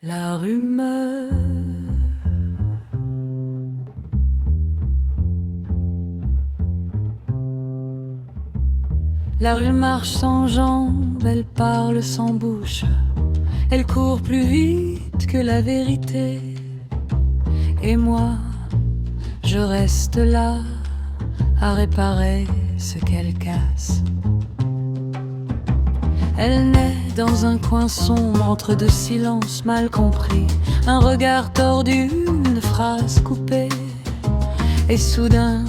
La rumeur. La rue marche sans jambes, elle parle sans bouche, elle court plus vite que la vérité. Et moi, je reste là à réparer ce qu'elle casse. Elle naît dans un coin sombre entre deux silences mal compris, un regard tordu, une phrase coupée. Et soudain,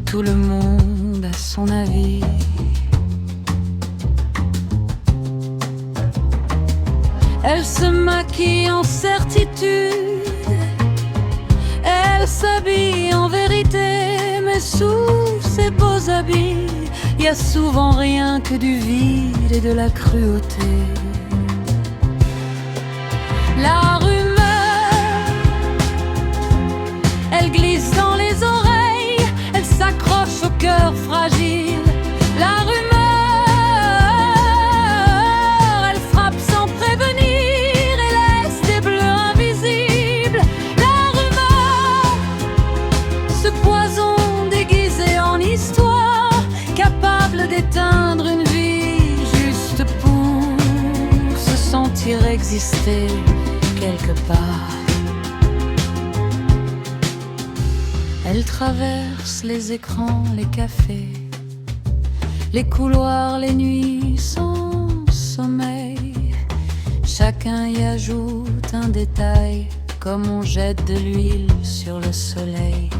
tout le monde a son avis. Elle se maquille en certitude, elle s'habille en vérité, mais sous ses beaux habits, il y a souvent rien que du vide et de la cruauté. La rumeur, elle glisse dans les oreilles, elle s'accroche au cœur fragile. La rumeur, elle frappe sans prévenir et laisse des bleus invisibles. La rumeur, ce poison déguisé en histoire, capable d'éteindre une vie juste pour se sentir exister quelque part. Elle traverse les écrans, les cafés, les couloirs, les nuits sans sommeil. Chacun y ajoute un détail, comme on jette de l'huile sur le soleil.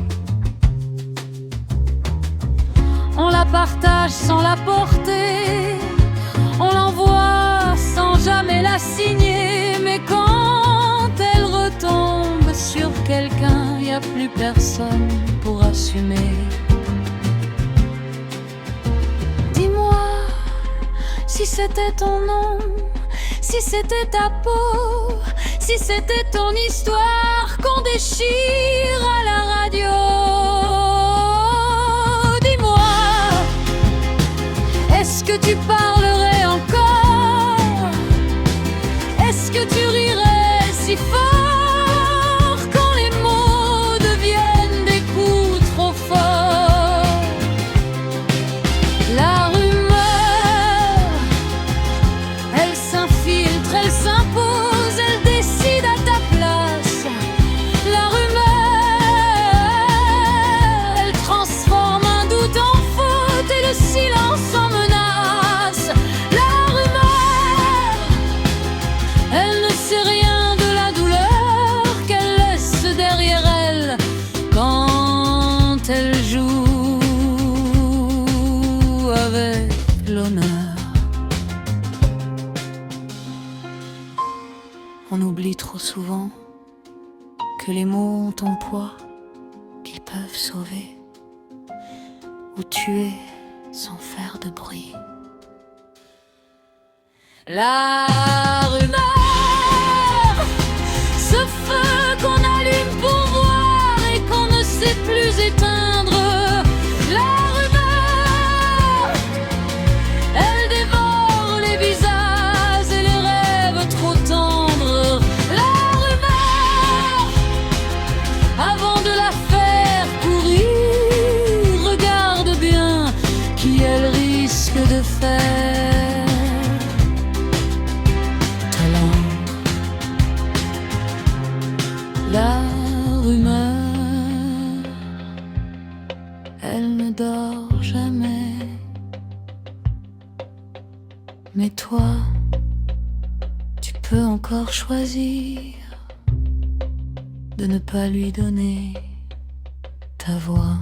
On la partage sans la porter, on l'envoie sans jamais la signer. Mais quand elle retombe sur quelqu'un, y a plus personne pour assumer. Dis-moi si c'était ton nom, si c'était ta peau, si c'était ton histoire qu'on déchire à la radio. Est-ce que tu parlerais encore? Est-ce que tu rirais si fort quand les mots deviennent des coups trop forts? La rumeur, elle s'infiltre, elle s'impose, elle décide à ta place. La rumeur, elle transforme un doute en faute et le silence en menace. Elle joue avec l'honneur. On oublie trop souvent que les mots ont un poids, qu'ils peuvent sauver ou tuer sans faire de bruit. La rumeur, ce feu qu'on allume pour voir et qu'on ne sait plus éteindre. La rumeur, elle dévore les visages et les rêves trop tendres. La rumeur, avant de la faire courir, regarde bien qui elle risque de faire talent. La rumeur, elle ne dort jamais. Mais toi, tu peux encore choisir de ne pas lui donner ta voix.